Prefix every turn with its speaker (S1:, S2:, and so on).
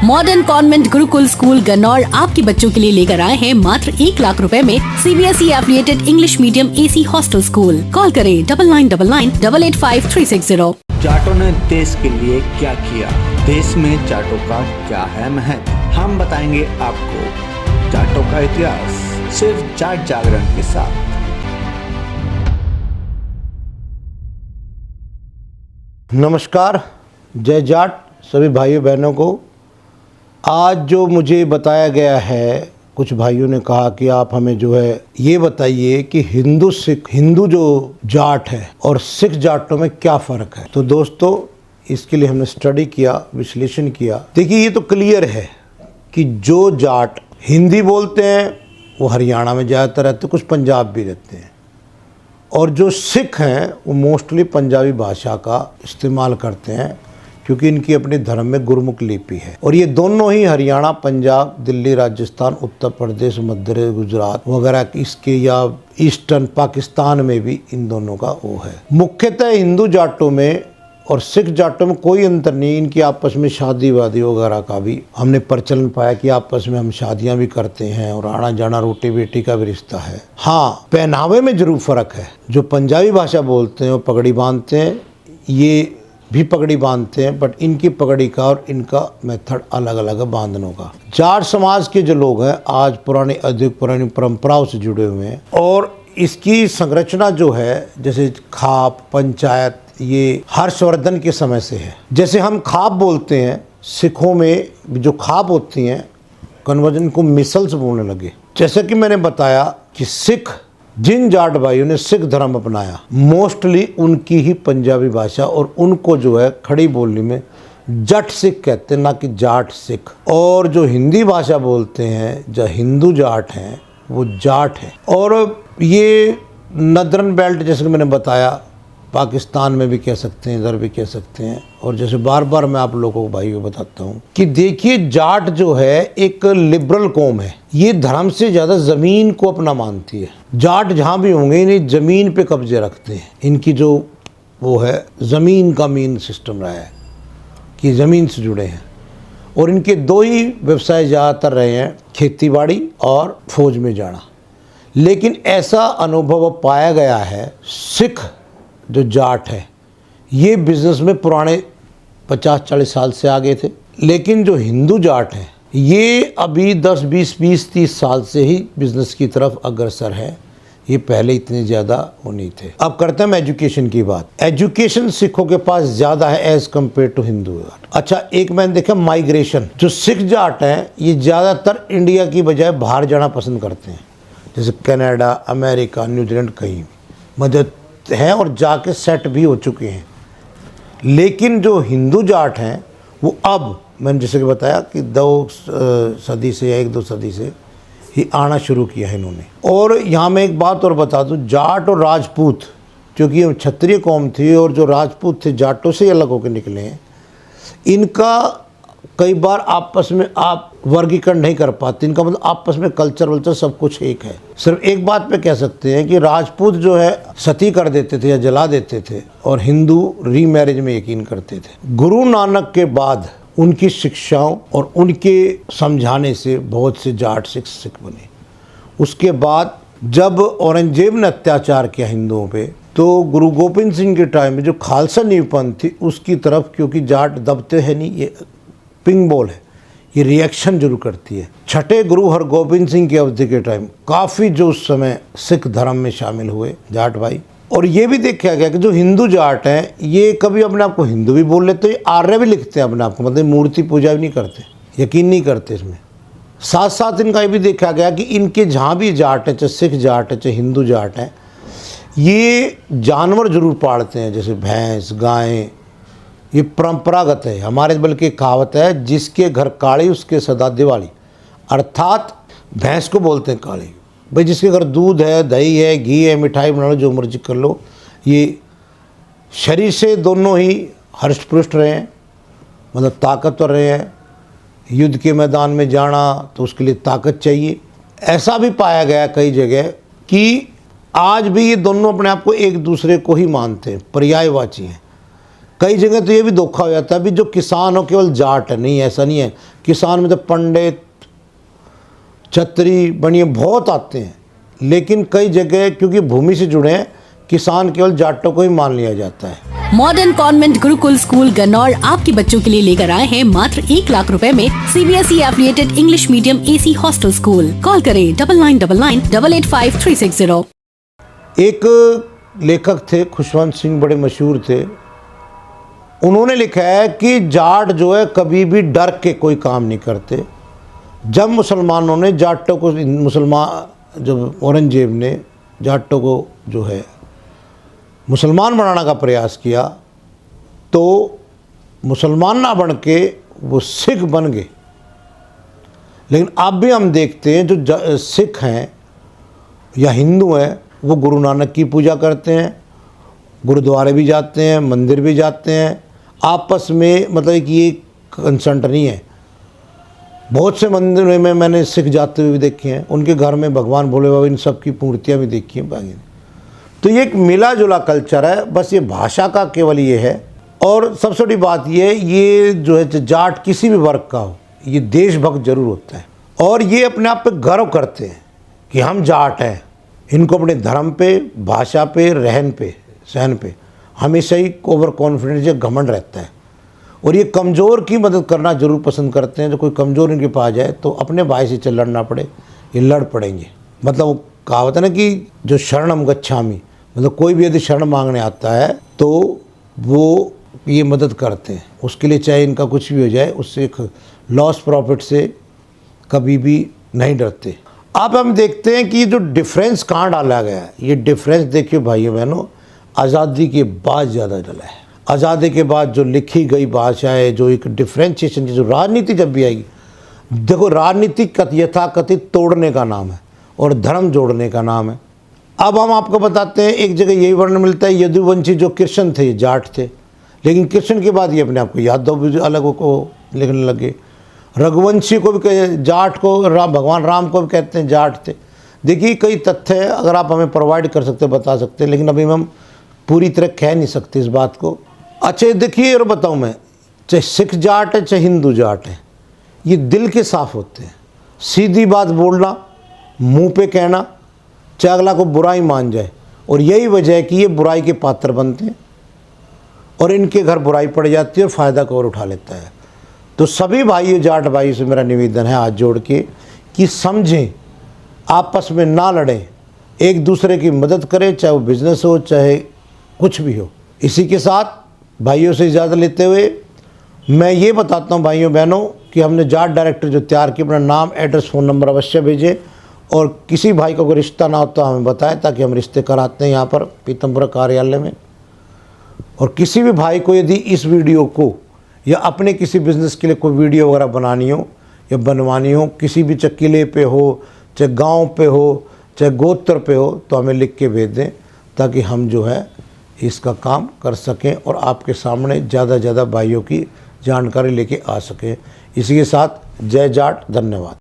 S1: Modern convent Gurukul school Gannaur आपके बच्चों के लिए लेकर आए हैं मात्र 1 लाख रुपए में CBSE affiliated English medium AC hostel school. Call करें 9999885360।
S2: जाटों ने देश के लिए क्या किया, देश में जाटों का क्या है महत्व, हम बताएंगे आपको जाटों का इतिहास सिर्फ जाट जागरण के साथ।
S3: नमस्कार, जय जाट सभी भाइयों बहनों को। आज जो मुझे बताया गया है, कुछ भाइयों ने कहा कि आप हमें जो है ये बताइए कि हिंदू जो जाट है और सिख जाटों में क्या फ़र्क है। तो दोस्तों, इसके लिए हमने स्टडी किया, विश्लेषण किया। देखिए, ये तो क्लियर है कि जो जाट हिंदी बोलते हैं वो हरियाणा में ज़्यादातर रहते हैं, कुछ पंजाब भी रहते हैं, और जो सिख हैं वो मोस्टली पंजाबी भाषा का इस्तेमाल करते हैं क्योंकि इनकी अपने धर्म में गुरमुख लिपि है। और ये दोनों ही हरियाणा, पंजाब, दिल्ली, राजस्थान, उत्तर प्रदेश, मध्य प्रदेश, गुजरात वगैरह इसके या ईस्टर्न पाकिस्तान में भी इन दोनों का वो है। मुख्यतः हिंदू जाटों में और सिख जाटों में कोई अंतर नहीं। इनकी आपस में शादी वादी वगैरह का भी हमने प्रचलन पाया कि आपस में हम शादियां भी करते हैं और आना जाना, रोटी बेटी का भी रिश्ता है। हाँ, पहनावे में जरूर फ़र्क है। जो पंजाबी भाषा बोलते हैं वो पगड़ी बांधते हैं, ये भी पगड़ी बांधते हैं, बट इनकी पगड़ी का और इनका मेथड अलग अलग है बांधनों का। जाट समाज के जो लोग हैं आज अधिक पुरानी परंपराओं से जुड़े हुए हैं और इसकी संरचना जो है, जैसे खाप, पंचायत, ये हर्षवर्धन के समय से है। जैसे हम खाप बोलते हैं, सिखों में जो खाप होती हैं कन्वर्जन को मिसल्स बोलने लगे। जैसे कि मैंने बताया कि सिख, जिन जाट भाइयों ने सिख धर्म अपनाया, मोस्टली उनकी ही पंजाबी भाषा, और उनको जो है खड़ी बोलने में जट सिख कहते हैं, ना कि जाट सिख। और जो हिंदी भाषा बोलते हैं, जो हिंदू जाट हैं, वो जाट हैं। और ये नदरन बेल्ट, जैसे कि मैंने बताया, पाकिस्तान में भी कह सकते हैं, इधर भी कह सकते हैं। और जैसे बार बार मैं आप लोगों को भाइयों बताता हूँ कि देखिए, जाट जो है एक लिबरल कौम है। ये धर्म से ज़्यादा ज़मीन को अपना मानती है। जाट जहाँ भी होंगे इन्हें ज़मीन पे कब्जे रखते हैं। इनकी जो वो है ज़मीन का मेन सिस्टम रहा है कि ज़मीन से जुड़े हैं। और इनके दो ही व्यवसाय ज़्यादातर रहे हैं, खेती बाड़ी और फौज में जाना। लेकिन ऐसा अनुभव पाया गया है, सिख जो जाट है ये बिज़नेस में पुराने 50-40 साल से आगे थे। लेकिन जो हिंदू जाट हैं ये अभी 10-20-30 साल से ही बिज़नेस की तरफ अग्रसर है। ये पहले इतने ज़्यादा वो नहीं थे। अब करते हैं एजुकेशन की बात। एजुकेशन सिखों के पास ज़्यादा है as compare to Hindu Jat. अच्छा, एक मैंने देखा माइग्रेशन। जो सिख जाट हैं ये ज़्यादातर इंडिया की बजाय बाहर जाना पसंद करते हैं, जैसे कनाडा, अमेरिका, न्यूजीलैंड, कहीं मदद हैं और जाके सेट भी हो चुके हैं। लेकिन जो हिंदू जाट हैं वो अब, मैंने जैसे कि बताया कि 2 सदी से या 1-2 सदी से ही आना शुरू किया है इन्होंने। और यहाँ मैं एक बात और बता दूँ, जाट और राजपूत, क्योंकि ये क्षत्रिय कौम थी और जो राजपूत थे जाटों से अलग होकर निकले हैं, इनका कई बार आपस में आप वर्गीकरण नहीं कर पाते। इनका मतलब आपस में कल्चर वल्चर सब कुछ एक है। सिर्फ एक बात पे कह सकते हैं कि राजपूत जो है सती कर देते थे या जला देते थे, और हिंदू रीमैरिज में यकीन करते थे। गुरु नानक के बाद उनकी शिक्षाओं और उनके समझाने से बहुत से जाट सिख बने। उसके बाद जब औरंगजेब ने अत्याचार किया हिंदुओं पे, तो गुरु गोबिंद सिंह के टाइम में जो खालसा नीवपंथ थी उसकी तरफ, क्योंकि जाट दबते हैं नहीं, ये पिंग बॉल है, ये रिएक्शन जरूर करती है। छठे गुरु हरगोबिंद सिंह की अवधि के टाइम काफ़ी जो उस समय सिख धर्म में शामिल हुए जाट भाई। और ये भी देखा गया कि जो हिंदू जाट हैं ये कभी अपने आप को हिंदू भी बोल लेते हैं, आर्य भी लिखते हैं अपने आप को, मतलब मूर्ति पूजा भी नहीं करते, यकीन नहीं करते इसमें। साथ साथ इनका ये भी देखा गया कि इनके जहाँ भी जाट है, चाहे सिख जाट है चाहे हिंदू जाट है, ये जानवर जरूर पालते हैं, जैसे भैंस, गायें। ये परंपरागत है हमारे, बल्कि कहावत है, जिसके घर काली उसके सदा दिवाली। अर्थात भैंस को बोलते हैं काली। भाई जिसके घर दूध है, दही है, घी है, मिठाई बना लो, जो मर्जी कर लो। ये शरीर से दोनों ही हर्षपुष्ट रहे हैं, मतलब ताकतवर रहे हैं। युद्ध के मैदान में जाना तो उसके लिए ताकत चाहिए। ऐसा भी पाया गया कई जगह कि आज भी ये दोनों अपने आप को एक दूसरे को ही मानते हैं, पर्यायवाची हैं। कई जगह तो ये भी धोखा हो जाता है, अभी जो किसान हो केवल जाट है, नहीं ऐसा नहीं है। किसान में तो पंडित, छतरी, बनिए बहुत आते हैं, लेकिन कई जगह क्योंकि भूमि से जुड़े हैं, किसान केवल जाटों को ही मान लिया जाता है।
S1: Modern convent Gurukul school Gannaur आपके बच्चों के लिए लेकर आए हैं मात्र 1 लाख रुपए में CBSE affiliated English medium AC hostel school. Call करें 9999885360।
S3: एक लेखक थे खुशवंत सिंह, बड़े मशहूर थे। उन्होंने लिखा है कि जाट जो है कभी भी डर के कोई काम नहीं करते। जब मुसलमानों ने जाटों को, जब औरंगजेब ने जाटों को जो है मुसलमान बनाने का प्रयास किया, तो मुसलमान ना बन के वो सिख बन गए। लेकिन अब भी हम देखते हैं जो सिख हैं या हिंदू हैं, वो गुरु नानक की पूजा करते हैं, गुरुद्वारे भी जाते हैं, मंदिर भी जाते हैं। आपस में मतलब कि ये कंसर्ट नहीं है। बहुत से मंदिरों में मैंने सिख जाते हुए भी देखे हैं, उनके घर में भगवान भोले बाबा इन सब की मूर्तियाँ भी देखी हैं बाकी। तो ये एक मिला जुला कल्चर है, बस ये भाषा का केवल ये है। और सबसे बड़ी बात ये जो है जाट किसी भी वर्ग का हो, ये देशभक्त जरूर होता है और ये अपने आप पे गर्व करते हैं कि हम जाट हैं। इनको अपने धर्म पे, भाषा पे, रहन पे, सहन पे हमेशा ही ओवर कॉन्फिडेंस या घमंड रहता है। और ये कमज़ोर की मदद करना जरूर पसंद करते हैं। जो कोई कमज़ोर इनके पास जाए तो अपने भाई से लड़ना पड़े, ये लड़ पड़ेंगे। मतलब वो कहावत है ना कि जो शरणम गच्छामि, मतलब कोई भी यदि शरण मांगने आता है तो वो ये मदद करते हैं उसके लिए, चाहे इनका कुछ भी हो जाए, उससे एक लॉस प्रॉफिट से कभी भी नहीं डरते। अब हम देखते हैं कि जो डिफरेंस कहाँ डाला गया है, ये डिफरेंस देखिए भाइयों बहनों, आज़ादी के बाद ज़्यादा डला है। आज़ादी के बाद जो लिखी गई भाषा है, जो एक डिफ्रेंशिएशन की जो राजनीति जब भी आएगी, देखो राजनीति यथाकथित तोड़ने का नाम है और धर्म जोड़ने का नाम है। अब हम आपको बताते हैं, एक जगह यही वर्णन मिलता है, यदुवंशी जो कृष्ण थे, जाट थे, लेकिन कृष्ण के बाद ये अपने आप को यादव अलग को लिखने लगे। रघुवंशी को भी जाट को, भगवान राम को भी कहते हैं जाट थे। देखिए कई तथ्य है, अगर आप हमें प्रोवाइड कर सकते बता सकते हैं, लेकिन अभी हम पूरी तरह कह नहीं सकते इस बात को। अच्छा देखिए और बताऊँ मैं, चाहे सिख जाट है चाहे हिंदू जाट है, ये दिल के साफ होते हैं। सीधी बात बोलना, मुंह पे कहना, चाहे अगला को बुराई मान जाए, और यही वजह है कि ये बुराई के पात्र बनते हैं और इनके घर बुराई पड़ जाती है और फ़ायदा को और उठा लेता है। तो सभी भाइयों, जाट भाई से मेरा निवेदन है हाथ जोड़ के कि समझें, आपस में ना लड़ें, एक दूसरे की मदद करें, चाहे वो बिज़नेस हो चाहे कुछ भी हो। इसी के साथ भाइयों से इजाज़त लेते हुए मैं ये बताता हूँ भाइयों बहनों कि हमने जाट डायरेक्टर जो तैयार किया, अपना नाम, एड्रेस, फ़ोन नंबर अवश्य भेजें और किसी भाई को कोई रिश्ता ना हो तो हमें बताएं, ताकि हम रिश्ते कराते हैं यहाँ पर पीतमपुरा कार्यालय में। और किसी भी भाई को यदि इस वीडियो को या अपने किसी बिज़नेस के लिए कोई वीडियो वगैरह बनानी हो या बनवानी हो, किसी भी चाहे किले पे हो, चाहे गांव पे हो, चाहे गोत्र पे हो, तो हमें लिख के भेज दें, ताकि हम जो है इसका काम कर सकें और आपके सामने ज़्यादा से ज़्यादा भाइयों की जानकारी लेके आ सकें। इसी के साथ जय जाट, धन्यवाद।